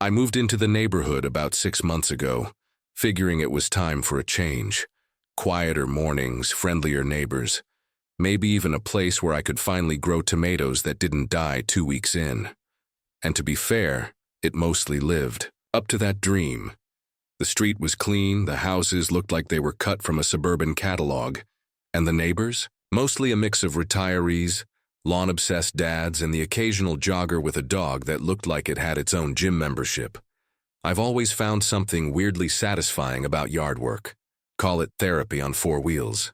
I moved into the neighborhood about 6 months ago, figuring it was time for a change. Quieter mornings, friendlier neighbors, maybe even a place where I could finally grow tomatoes that didn't die 2 weeks in. And to be fair, it mostly lived up to that dream. The street was clean, the houses looked like they were cut from a suburban catalog, and the neighbors? Mostly a mix of retirees, lawn-obsessed dads, and the occasional jogger with a dog that looked like it had its own gym membership. I've always found something weirdly satisfying about yard work. Call it therapy on 4 wheels.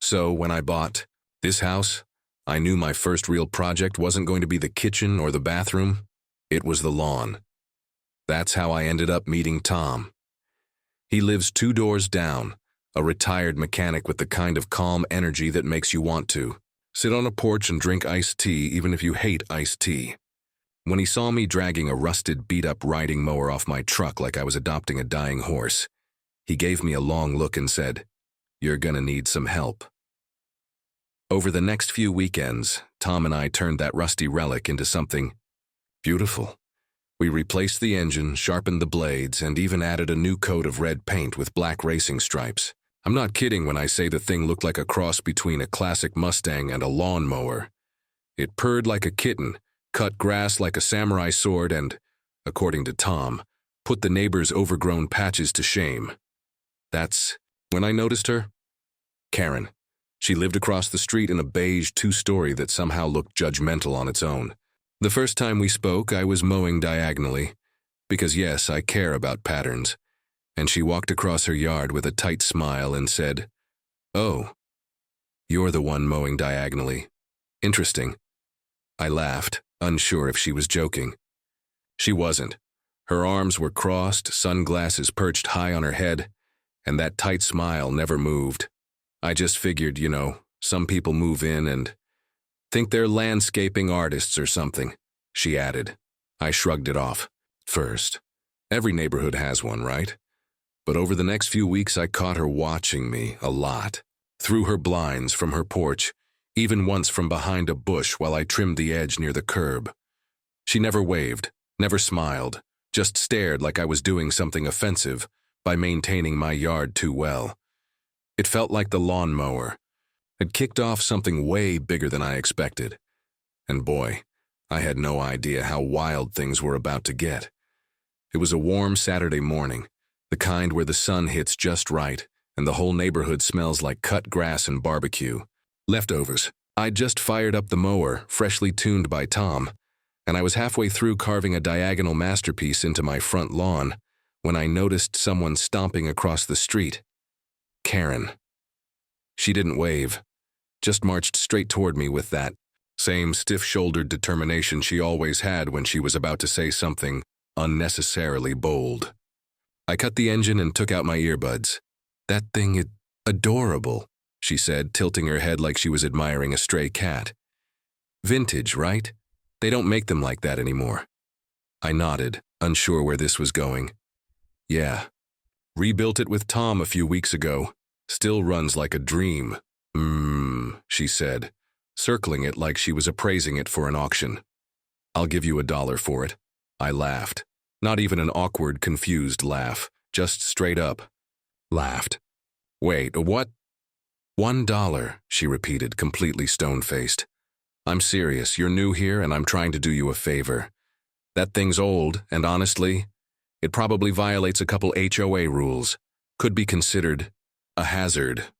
So when I bought this house, I knew my first real project wasn't going to be the kitchen or the bathroom. It was the lawn. That's how I ended up meeting Tom. He lives 2 doors down, a retired mechanic with the kind of calm energy that makes you want to sit on a porch and drink iced tea even if you hate iced tea. When he saw me dragging a rusted, beat-up riding mower off my truck like I was adopting a dying horse, he gave me a long look and said, "You're gonna need some help." Over the next few weekends, Tom and I turned that rusty relic into something beautiful. We replaced the engine, sharpened the blades, and even added a new coat of red paint with black racing stripes. I'm not kidding when I say the thing looked like a cross between a classic Mustang and a lawnmower. It purred like a kitten, cut grass like a samurai sword, and, according to Tom, put the neighbors' overgrown patches to shame. That's when I noticed her. Karen. She lived across the street in a beige 2-story that somehow looked judgmental on its own. The first time we spoke, I was mowing diagonally, because yes, I care about patterns, and she walked across her yard with a tight smile and said, "Oh, you're the one mowing diagonally. Interesting." I laughed, unsure if she was joking. She wasn't. Her arms were crossed, sunglasses perched high on her head, and that tight smile never moved. I just figured, some people move in and think they're landscaping artists or something, she added. I shrugged it off. First, every neighborhood has one, right? But over the next few weeks, I caught her watching me a lot, through her blinds, from her porch, even once from behind a bush while I trimmed the edge near the curb. She never waved, never smiled, just stared like I was doing something offensive by maintaining my yard too well. It felt like the lawnmower had kicked off something way bigger than I expected. And boy, I had no idea how wild things were about to get. It was a warm Saturday morning, the kind where the sun hits just right and the whole neighborhood smells like cut grass and barbecue. Leftovers. I'd just fired up the mower, freshly tuned by Tom, and I was halfway through carving a diagonal masterpiece into my front lawn when I noticed someone stomping across the street. Karen. She didn't wave, just marched straight toward me with that same stiff-shouldered determination she always had when she was about to say something unnecessarily bold. I cut the engine and took out my earbuds. "That thing is adorable," she said, tilting her head like she was admiring a stray cat. "Vintage, right? They don't make them like that anymore." I nodded, unsure where this was going. "Yeah. Rebuilt it with Tom a few weeks ago. Still runs like a dream." She said, circling it like she was appraising it for an auction. "I'll give you $1 for it." I laughed. Not even an awkward, confused laugh, just straight up. Laughed. "Wait, what?" $1, she repeated, completely stone-faced. "I'm serious, you're new here and I'm trying to do you a favor. That thing's old, and honestly, it probably violates a couple HOA rules. Could be considered a hazard."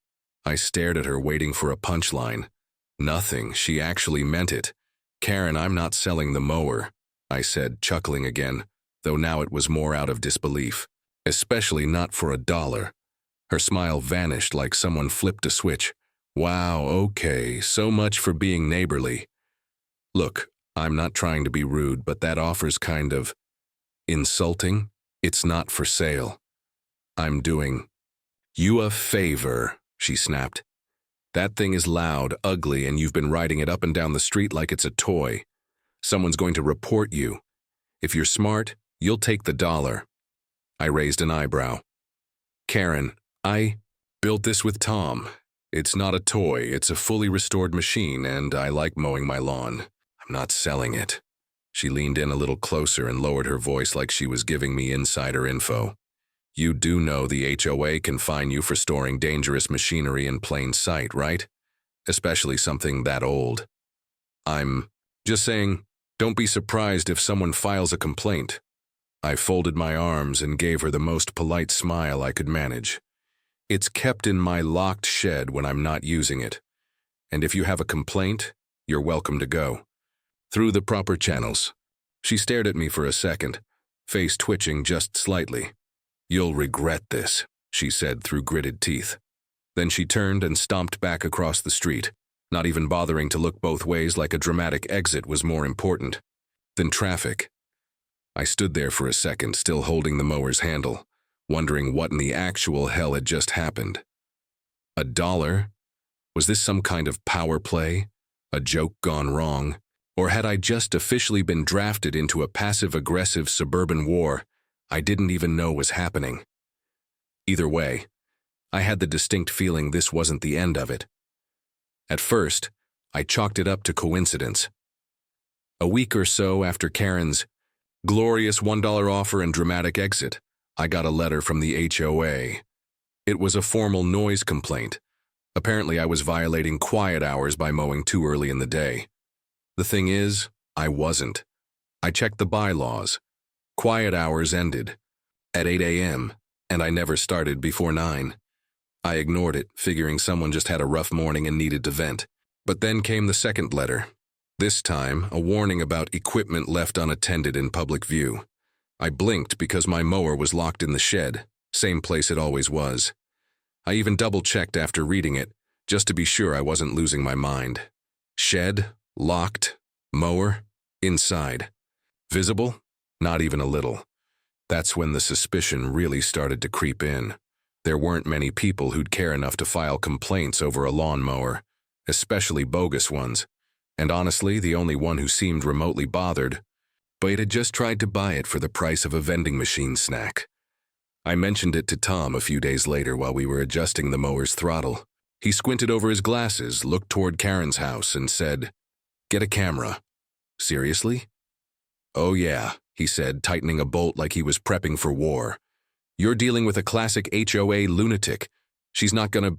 I stared at her, waiting for a punchline. Nothing, she actually meant it. "Karen, I'm not selling the mower," I said, chuckling again, though now it was more out of disbelief. "Especially not for $1. Her smile vanished like someone flipped a switch. "Wow, okay, so much for being neighborly. Look, I'm not trying to be rude, but that offer's kind of insulting. It's not for sale. I'm doing you a favor," she snapped. "That thing is loud, ugly, and you've been riding it up and down the street like it's a toy. Someone's going to report you. If you're smart, you'll take the $1. I raised an eyebrow. "Karen, I built this with Tom. It's not a toy, it's a fully restored machine, and I like mowing my lawn. I'm not selling it." She leaned in a little closer and lowered her voice like she was giving me insider info. You do know the HOA can fine you for storing dangerous machinery in plain sight, right? Especially something that old. I'm just saying, don't be surprised if someone files a complaint. I folded my arms and gave her the most polite smile I could manage. It's kept in my locked shed when I'm not using it. And if you have a complaint, you're welcome to go. Through the proper channels. She stared at me for a second, face twitching just slightly. You'll regret this, she said through gritted teeth. Then she turned and stomped back across the street, not even bothering to look both ways like a dramatic exit was more important than traffic. I stood there for a second, still holding the mower's handle, wondering what in the actual hell had just happened. $1? Was this some kind of power play? A joke gone wrong? Or had I just officially been drafted into a passive-aggressive suburban war I didn't even know was happening? Either way, I had the distinct feeling this wasn't the end of it. At first, I chalked it up to coincidence. A week or so after Karen's glorious $1 offer and dramatic exit, I got a letter from the HOA. It was a formal noise complaint. Apparently, I was violating quiet hours by mowing too early in the day. The thing is, I wasn't. I checked the bylaws. Quiet hours ended at 8 a.m., and I never started before 9. I ignored it, figuring someone just had a rough morning and needed to vent. But then came the second letter. This time, a warning about equipment left unattended in public view. I blinked because my mower was locked in the shed, same place it always was. I even double-checked after reading it, just to be sure I wasn't losing my mind. Shed, locked, mower, inside. Visible? Not even a little. That's when the suspicion really started to creep in. There weren't many people who'd care enough to file complaints over a lawnmower, especially bogus ones. And honestly, the only one who seemed remotely bothered, but had just tried to buy it for the price of a vending machine snack. I mentioned it to Tom a few days later while we were adjusting the mower's throttle. He squinted over his glasses, looked toward Karen's house, and said, "Get a camera." Seriously? "Oh yeah," he said, tightening a bolt like he was prepping for war. "You're dealing with a classic HOA lunatic. She's not gonna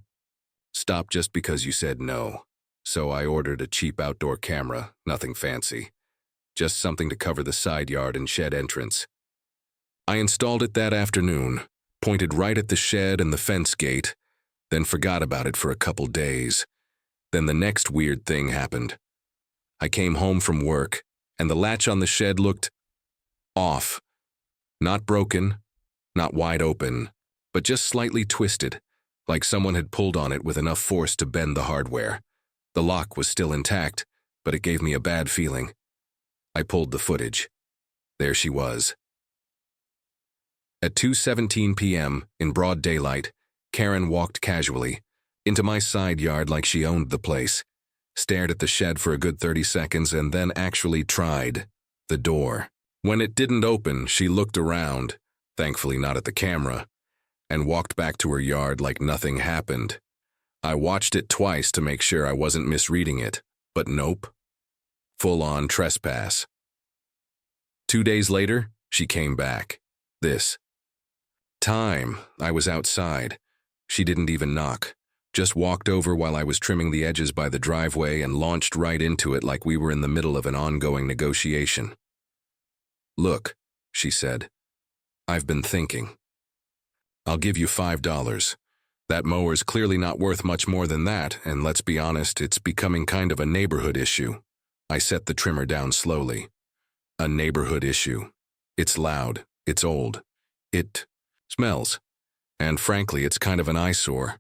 stop just because you said no." So I ordered a cheap outdoor camera, nothing fancy. Just something to cover the side yard and shed entrance. I installed it that afternoon, pointed right at the shed and the fence gate, then forgot about it for a couple days. Then the next weird thing happened. I came home from work, and the latch on the shed looked off. Not broken, not wide open, but just slightly twisted, like someone had pulled on it with enough force to bend the hardware. The lock was still intact, but it gave me a bad feeling. I pulled the footage. There she was. At 2:17 p.m., in broad daylight, Karen walked casually into my side yard like she owned the place, stared at the shed for a good 30 seconds, and then actually tried the door. When it didn't open, she looked around, thankfully not at the camera, and walked back to her yard like nothing happened. I watched it twice to make sure I wasn't misreading it, but nope. Full-on trespass. 2 days later, she came back. This time, I was outside. She didn't even knock, just walked over while I was trimming the edges by the driveway and launched right into it like we were in the middle of an ongoing negotiation. "Look," she said, "I've been thinking. I'll give you $5. That mower's clearly not worth much more than that, and let's be honest, it's becoming kind of a neighborhood issue." I set the trimmer down slowly. A neighborhood issue. It's loud, it's old, it smells, and frankly, it's kind of an eyesore.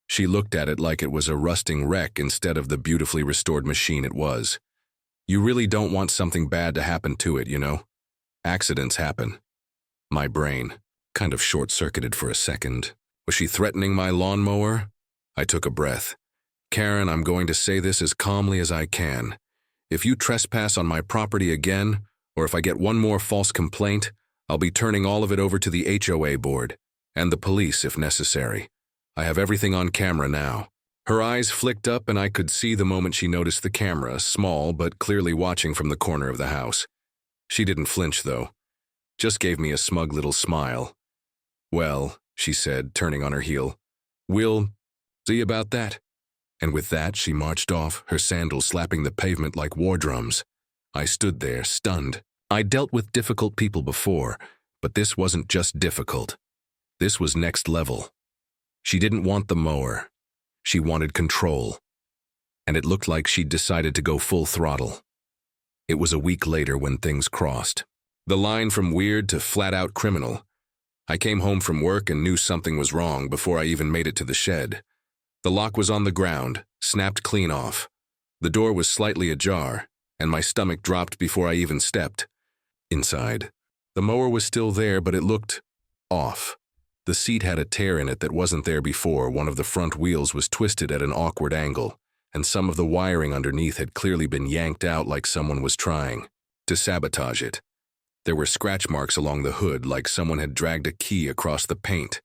She looked at it like it was a rusting wreck instead of the beautifully restored machine it was. You really don't want something bad to happen to it, you know? Accidents happen. My brain kind of short-circuited for a second. Was she threatening my lawnmower? I took a breath. "Karen, I'm going to say this as calmly as I can. If you trespass on my property again, or if I get one more false complaint, I'll be turning all of it over to the HOA board, and the police if necessary. I have everything on camera now." Her eyes flicked up and I could see the moment she noticed the camera, small but clearly watching from the corner of the house. She didn't flinch, though. Just gave me a smug little smile. "Well," she said, turning on her heel, "we'll see about that." And with that, she marched off, her sandals slapping the pavement like war drums. I stood there, stunned. I'd dealt with difficult people before, but this wasn't just difficult. This was next level. She didn't want the mower. She wanted control. And it looked like she'd decided to go full throttle. It was a week later when things crossed. The line from weird to flat-out criminal. I came home from work and knew something was wrong before I even made it to the shed. The lock was on the ground, snapped clean off. The door was slightly ajar, and my stomach dropped before I even stepped inside. The mower was still there, but it looked off. The seat had a tear in it that wasn't there before. One of the front wheels was twisted at an awkward angle, and some of the wiring underneath had clearly been yanked out like someone was trying to sabotage it. There were scratch marks along the hood like someone had dragged a key across the paint.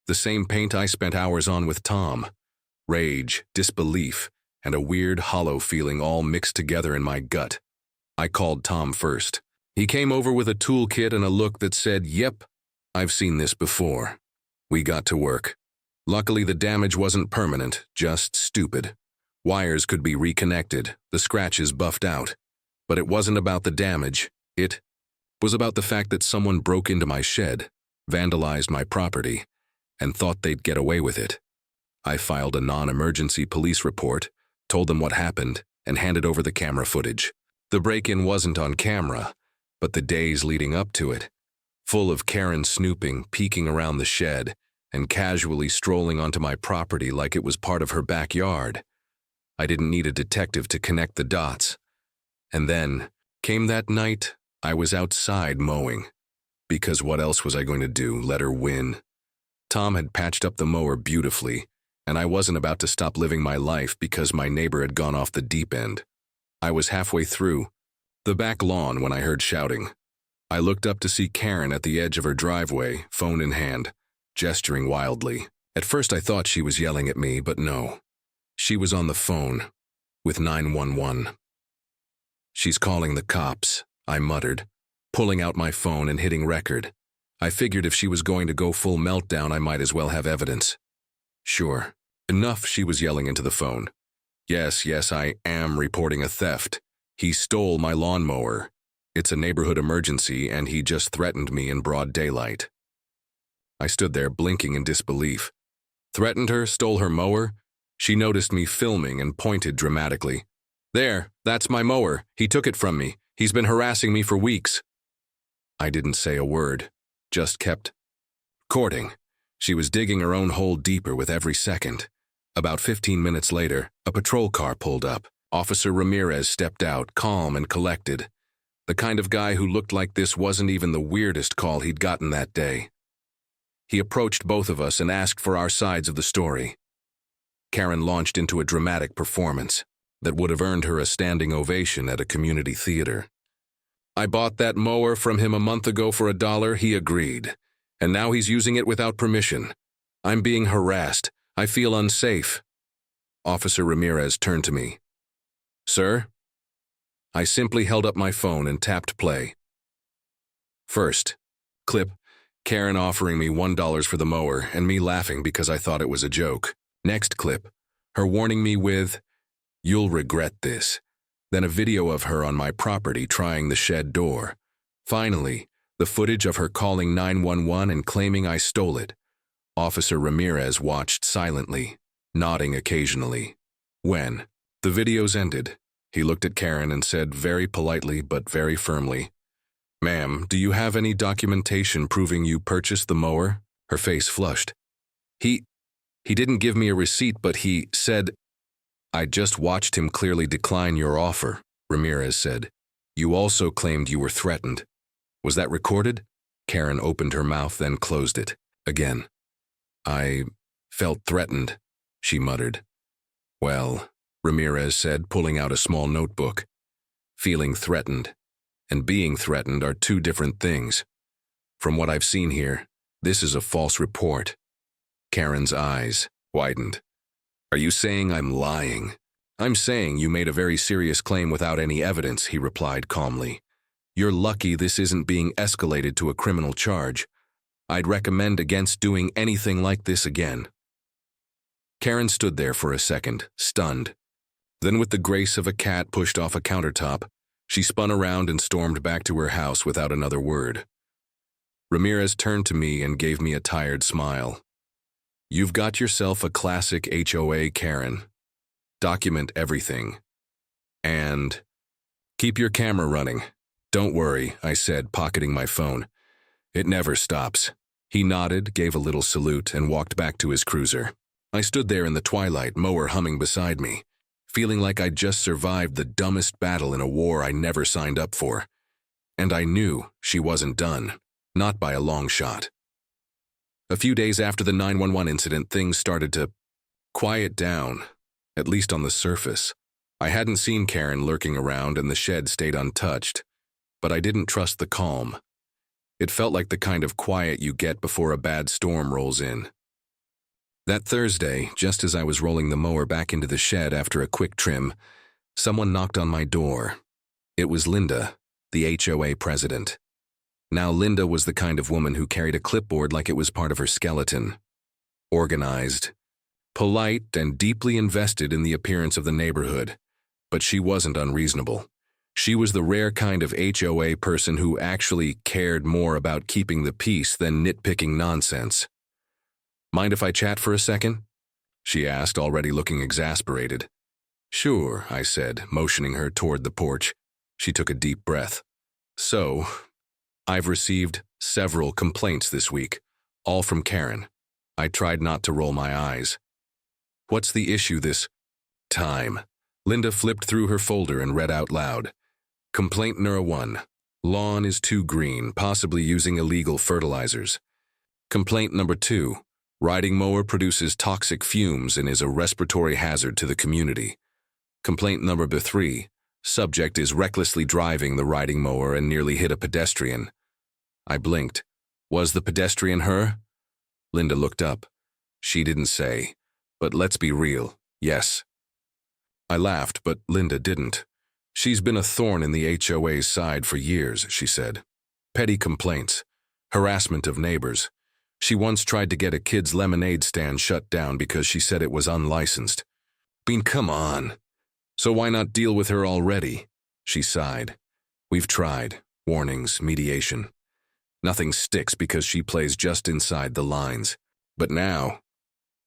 The same paint I spent hours on with Tom. Rage, disbelief, and a weird, hollow feeling all mixed together in my gut. I called Tom first. He came over with a toolkit and a look that said, "Yep, I've seen this before." We got to work. Luckily, the damage wasn't permanent, just stupid. Wires could be reconnected, the scratches buffed out. But it wasn't about the damage. It was about the fact that someone broke into my shed, vandalized my property, and thought they'd get away with it. I filed a non-emergency police report, told them what happened, and handed over the camera footage. The break-in wasn't on camera, but the days leading up to it, full of Karen snooping, peeking around the shed, and casually strolling onto my property like it was part of her backyard. I didn't need a detective to connect the dots. And then came that night I was outside mowing. Because what else was I going to do, let her win? Tom had patched up the mower beautifully, and I wasn't about to stop living my life because my neighbor had gone off the deep end. I was halfway through the back lawn when I heard shouting. I looked up to see Karen at the edge of her driveway, phone in hand, gesturing wildly. At first I thought she was yelling at me, but no. She was on the phone with 911. "She's calling the cops," I muttered, pulling out my phone and hitting record. I figured if she was going to go full meltdown, I might as well have evidence. Sure enough, she was yelling into the phone. Yes, I am reporting a theft. He stole my lawnmower. It's a neighborhood emergency, and he just threatened me in broad daylight." I stood there blinking in disbelief. Threatened her, stole her mower? She noticed me filming and pointed dramatically. "There, that's my mower. He took it from me. He's been harassing me for weeks." I didn't say a word, just kept courting. She was digging her own hole deeper with every second. About 15 minutes later, a patrol car pulled up. Officer Ramirez stepped out, calm and collected. The kind of guy who looked like this wasn't even the weirdest call he'd gotten that day. He approached both of us and asked for our sides of the story. Karen launched into a dramatic performance that would have earned her a standing ovation at a community theater. "I bought that mower from him a month ago for $1. He agreed. And now he's using it without permission. I'm being harassed. I feel unsafe." Officer Ramirez turned to me. "Sir?" I simply held up my phone and tapped play. First clip, Karen offering me $1 for the mower and me laughing because I thought it was a joke. Next clip, her warning me with, "You'll regret this." Then a video of her on my property trying the shed door. Finally, the footage of her calling 911 and claiming I stole it. Officer Ramirez watched silently, nodding occasionally. When the videos ended, he looked at Karen and said very politely but very firmly, "Ma'am, do you have any documentation proving you purchased the mower?" Her face flushed. He didn't give me a receipt, but he said, "I just watched him clearly decline your offer," Ramirez said. "You also claimed you were threatened. Was that recorded?" Karen opened her mouth, then closed it. Again. "I felt threatened," she muttered. "Well," Ramirez said, pulling out a small notebook. "Feeling threatened and being threatened are two different things. From what I've seen here, this is a false report." Karen's eyes widened. "Are you saying I'm lying?" "I'm saying you made a very serious claim without any evidence," he replied calmly. You're lucky this isn't being escalated to a criminal charge. I'd recommend against doing anything like this again." Karen stood there for a second, stunned. Then with the grace of a cat pushed off a countertop, she spun around and stormed back to her house without another word. Ramirez turned to me and gave me a tired smile. "You've got yourself a classic HOA, Karen. Document everything. And keep your camera running." "Don't worry," I said, pocketing my phone. "It never stops." He nodded, gave a little salute, and walked back to his cruiser. I stood there in the twilight, Mower humming beside me, feeling like I'd just survived the dumbest battle in a war I never signed up for. And I knew she wasn't done, not by a long shot. A few days after the 911 incident, things started to quiet down, at least on the surface. I hadn't seen Karen lurking around and the shed stayed untouched, but I didn't trust the calm. It felt like the kind of quiet you get before a bad storm rolls in. That Thursday, just as I was rolling the mower back into the shed after a quick trim, someone knocked on my door. It was Linda, the HOA president. Now, Linda was the kind of woman who carried a clipboard like it was part of her skeleton. Organized, polite, and deeply invested in the appearance of the neighborhood. But she wasn't unreasonable. She was the rare kind of HOA person who actually cared more about keeping the peace than nitpicking nonsense. "Mind if I chat for a second?" she asked, already looking exasperated. "Sure," I said, motioning her toward the porch. She took a deep breath. "So, I've received several complaints this week, all from Karen." I tried not to roll my eyes. "What's the issue this time?" Linda flipped through her folder and read out loud. Complaint number 1. Lawn is too green, possibly using illegal fertilizers. Complaint number 2. Riding mower produces toxic fumes and is a respiratory hazard to the community. Complaint number 3. Subject is recklessly driving the riding mower and nearly hit a pedestrian. I blinked. Was the pedestrian her? Linda looked up. She didn't say, but let's be real, yes. I laughed, but Linda didn't. She's been a thorn in the HOA's side for years, she said. Petty complaints, harassment of neighbors. She once tried to get a kid's lemonade stand shut down because she said it was unlicensed. Bean, come on. So why not deal with her already? She sighed. We've tried. Warnings, mediation. Nothing sticks because she plays just inside the lines. But now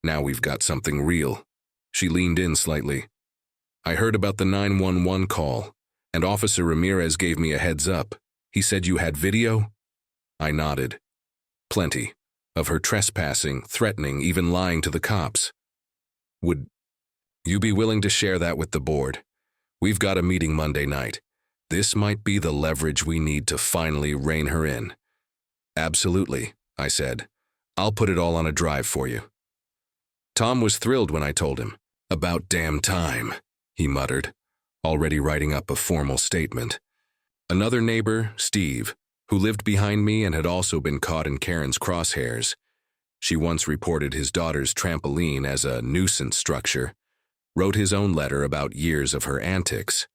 we've got something real. She leaned in slightly. I heard about the 911 call, and Officer Ramirez gave me a heads up. He said you had video? I nodded. Plenty. Of her trespassing, threatening, even lying to the cops. Would you be willing to share that with the board? We've got a meeting Monday night. This might be the leverage we need to finally rein her in. Absolutely, I said. I'll put it all on a drive for you. Tom was thrilled when I told him. About damn time, he muttered, already writing up a formal statement. Another neighbor, Steve, who lived behind me and had also been caught in Karen's crosshairs. She once reported his daughter's trampoline as a nuisance structure, wrote his own letter about years of her antics.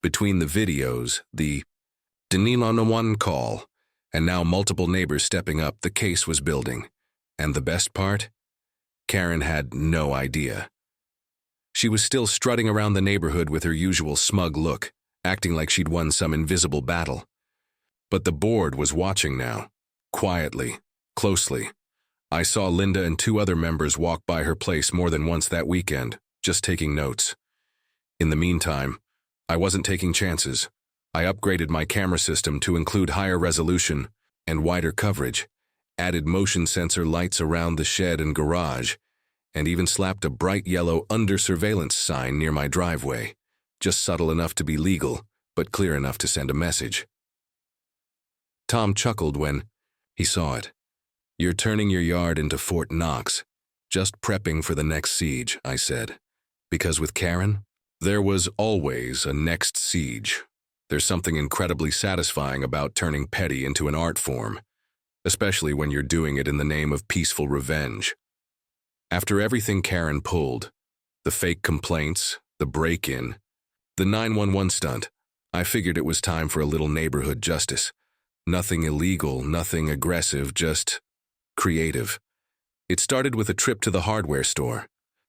Between the videos, the 911 call, and now multiple neighbors stepping up, the case was building. And the best part? Karen had no idea. She was still strutting around the neighborhood with her usual smug look, acting like she'd won some invisible battle. But the board was watching now, quietly, closely. I saw Linda and 2 other members walk by her place more than once that weekend, just taking notes. In the meantime, I wasn't taking chances. I upgraded my camera system to include higher resolution and wider coverage, added motion sensor lights around the shed and garage, and even slapped a bright yellow under surveillance sign near my driveway, just subtle enough to be legal, but clear enough to send a message. Tom chuckled when he saw it. You're turning your yard into Fort Knox, just prepping for the next siege, I said. Because with Karen, there was always a next siege. There's something incredibly satisfying about turning petty into an art form, especially when you're doing it in the name of peaceful revenge. After everything Karen pulled, the fake complaints, the break-in, the 911 stunt, I figured it was time for a little neighborhood justice. Nothing illegal, nothing aggressive, just creative. It started with a trip to the hardware store.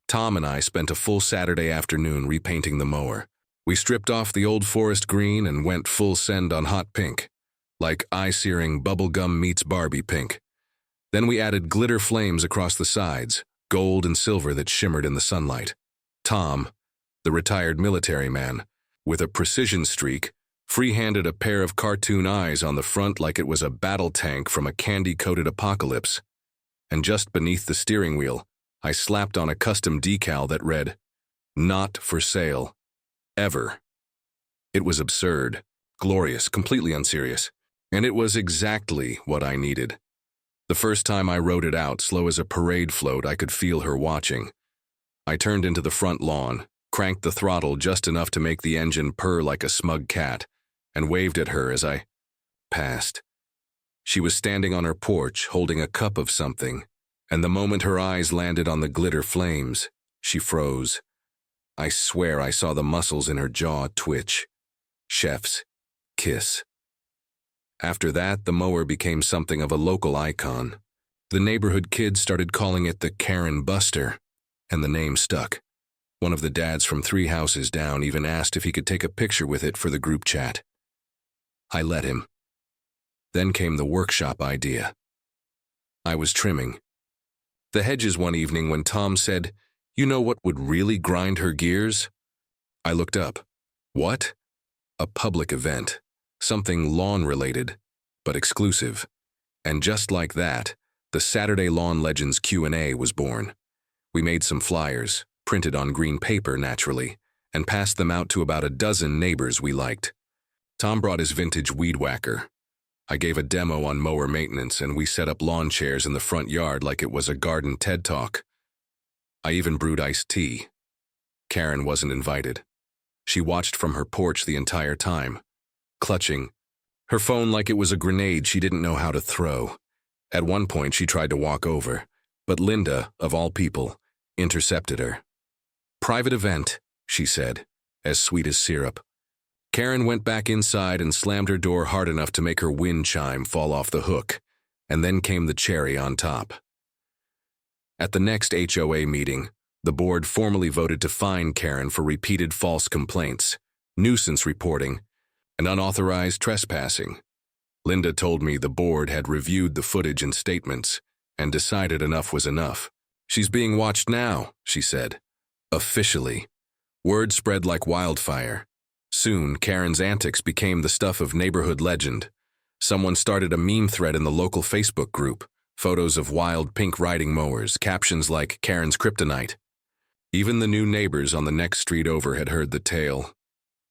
Tom and I spent a full Saturday afternoon repainting the mower. We stripped off the old forest green and went full send on hot pink, like eye-searing bubblegum meets Barbie pink. Then we added glitter flames across the sides, gold and silver that shimmered in the sunlight. Tom, the retired military man, with a precision streak, free-handed a pair of cartoon eyes on the front like it was a battle tank from a candy-coated apocalypse. And just beneath the steering wheel, I slapped on a custom decal that read, "Not for sale. Ever." It was absurd, glorious, completely unserious. And it was exactly what I needed. The first time I rode it out, slow as a parade float, I could feel her watching. I turned into the front lawn, cranked the throttle just enough to make the engine purr like a smug cat, and waved at her as I passed. She was standing on her porch, holding a cup of something, and the moment her eyes landed on the glitter flames, she froze. I swear I saw the muscles in her jaw twitch. Chef's kiss. After that, the mower became something of a local icon. The neighborhood kids started calling it the Karen Buster, and the name stuck. One of the dads from 3 houses down even asked if he could take a picture with it for the group chat. I let him. Then came the workshop idea. I was trimming the hedges one evening when Tom said, "You know what would really grind her gears?" I looked up. What? A public event. Something lawn-related, but exclusive. And just like that, the Saturday Lawn Legends Q&A was born. We made some flyers, printed on green paper naturally, and passed them out to about a dozen neighbors we liked. Tom brought his vintage weed whacker. I gave a demo on mower maintenance, and we set up lawn chairs in the front yard like it was a garden TED Talk. I even brewed iced tea. Karen wasn't invited. She watched from her porch the entire time, clutching her phone like it was a grenade she didn't know how to throw. At one point, she tried to walk over, but Linda, of all people, intercepted her. "Private event," she said, as sweet as syrup. Karen went back inside and slammed her door hard enough to make her wind chime fall off the hook, and then came the cherry on top. At the next HOA meeting, the board formally voted to fine Karen for repeated false complaints, nuisance reporting, and unauthorized trespassing. Linda told me the board had reviewed the footage and statements and decided enough was enough. "She's being watched now," she said. Officially. Word spread like wildfire. Soon, Karen's antics became the stuff of neighborhood legend. Someone started a meme thread in the local Facebook group, photos of wild pink riding mowers, captions like "Karen's Kryptonite." Even the new neighbors on the next street over had heard the tale.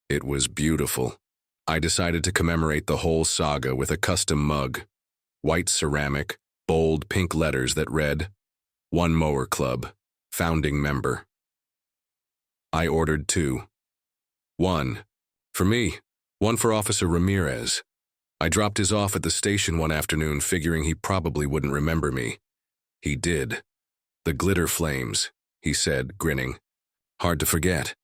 It was beautiful. I decided to commemorate the whole saga with a custom mug. White ceramic, bold pink letters that read, "One Mower Club, founding member." I ordered 2. 1. For me, 1 for Officer Ramirez. I dropped his off at the station one afternoon figuring he probably wouldn't remember me. He did. "The glitter flames," he said, grinning. "Hard to forget."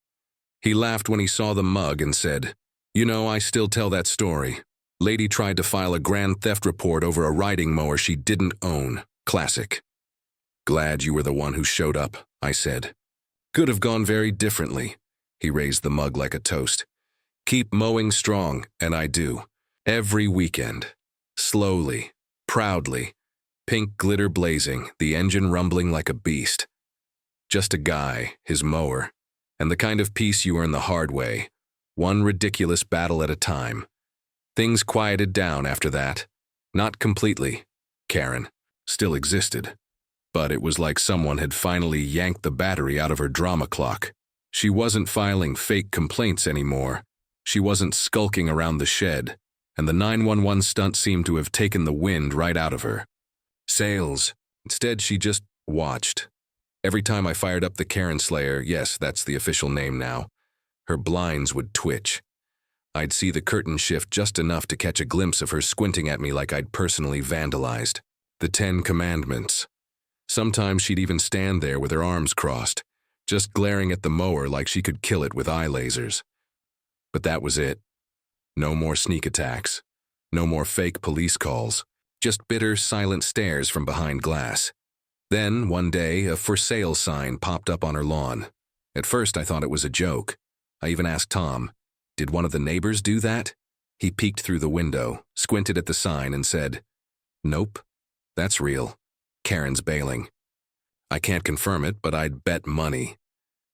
He laughed when he saw the mug and said, "You know, I still tell that story. Lady tried to file a grand theft report over a riding mower she didn't own. Classic." "Glad you were the one who showed up," I said. "Could have gone very differently." He raised the mug like a toast. "Keep mowing strong, and I do. Every weekend. Slowly, proudly. Pink glitter blazing, the engine rumbling like a beast. Just a guy, his mower, and the kind of peace you earn the hard way. One ridiculous battle at a time. Things quieted down after that. Not completely. Karen still existed. But it was like someone had finally yanked the battery out of her drama clock. She wasn't filing fake complaints anymore. She wasn't skulking around the shed, and the 911 stunt seemed to have taken the wind right out of her. Sales. Instead, she just watched. Every time I fired up the Karen Slayer, yes, that's the official name now, her blinds would twitch. I'd see the curtain shift just enough to catch a glimpse of her squinting at me like I'd personally vandalized. The 10 Commandments. Sometimes she'd even stand there with her arms crossed, just glaring at the mower like she could kill it with eye lasers. But that was it. No more sneak attacks. No more fake police calls. Just bitter, silent stares from behind glass. Then, one day, a for sale sign popped up on her lawn. At first, I thought it was a joke. I even asked Tom, "Did one of the neighbors do that?" He peeked through the window, squinted at the sign, and said, "Nope, that's real. Karen's bailing." I can't confirm it, but I'd bet money.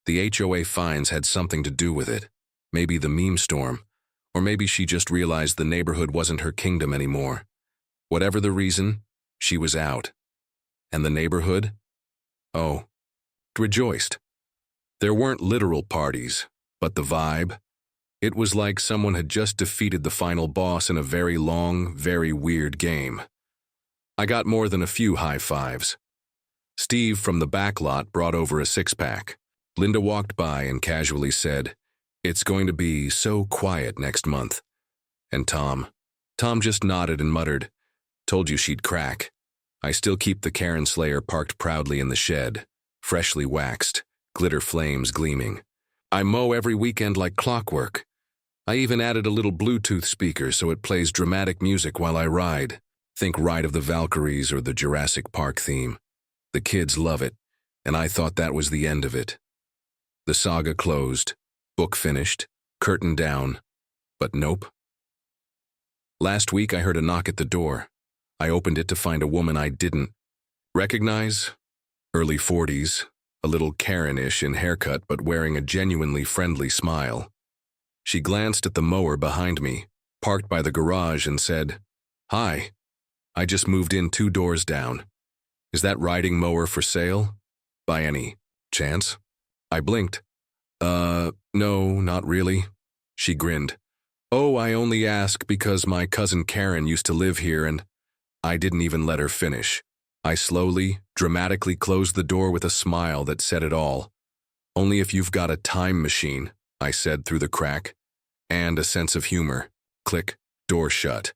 The HOA fines had something to do with it. Maybe the meme storm, or maybe she just realized the neighborhood wasn't her kingdom anymore. Whatever the reason, she was out. And the neighborhood? Oh, rejoiced. There weren't literal parties, but the vibe. It was like someone had just defeated the final boss in a very long, very weird game. I got more than a few high fives. Steve from the back lot brought over a six-pack. Linda walked by and casually said, "It's going to be so quiet next month." And Tom just nodded and muttered, "Told you she'd crack." I still keep the Karen Slayer parked proudly in the shed, freshly waxed, glitter flames gleaming. I mow every weekend like clockwork. I even added a little Bluetooth speaker so it plays dramatic music while I ride. Think Ride of the Valkyries or the Jurassic Park theme. The kids love it, and I thought that was the end of it. The saga closed, book finished, curtain down, but nope. Last week I heard a knock at the door. I opened it to find a woman I didn't recognize. Early 40s, a little Karen-ish in haircut but wearing a genuinely friendly smile. She glanced at the mower behind me, parked by the garage, and said, "Hi, I just moved in 2 doors down. Is that riding mower for sale? By any chance?" I blinked. No, not really." She grinned. "Oh, I only ask because my cousin Karen used to live here," and I didn't even let her finish. I slowly, dramatically closed the door with a smile that said it all. "Only if you've got a time machine," I said through the crack, "and a sense of humor." Click, door shut.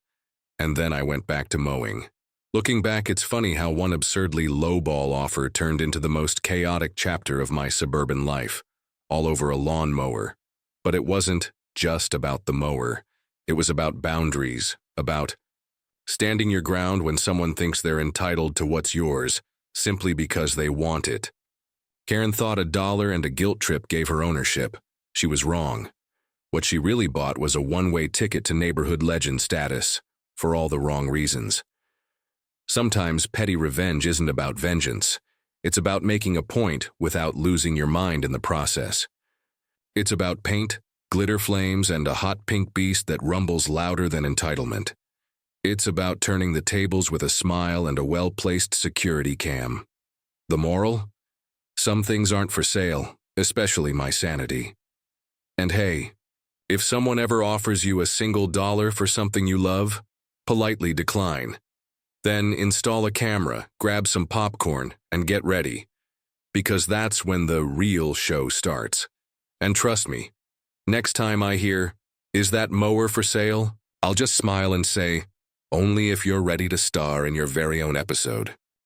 And then I went back to mowing. Looking back, it's funny how one absurdly lowball offer turned into the most chaotic chapter of my suburban life, all over a lawn mower. But it wasn't just about the mower. It was about boundaries, about standing your ground when someone thinks they're entitled to what's yours, simply because they want it. Karen thought $1 and a guilt trip gave her ownership. She was wrong. What she really bought was a one-way ticket to neighborhood legend status, for all the wrong reasons. Sometimes petty revenge isn't about vengeance. It's about making a point without losing your mind in the process. It's about paint, glitter flames, and a hot pink beast that rumbles louder than entitlement. It's about turning the tables with a smile and a well-placed security cam. The moral? Some things aren't for sale, especially my sanity. And hey, if someone ever offers you a single dollar for something you love, politely decline. Then install a camera, grab some popcorn, and get ready. Because that's when the real show starts. And trust me, next time I hear, "Is that mower for sale?" I'll just smile and say, "Only if you're ready to star in your very own episode."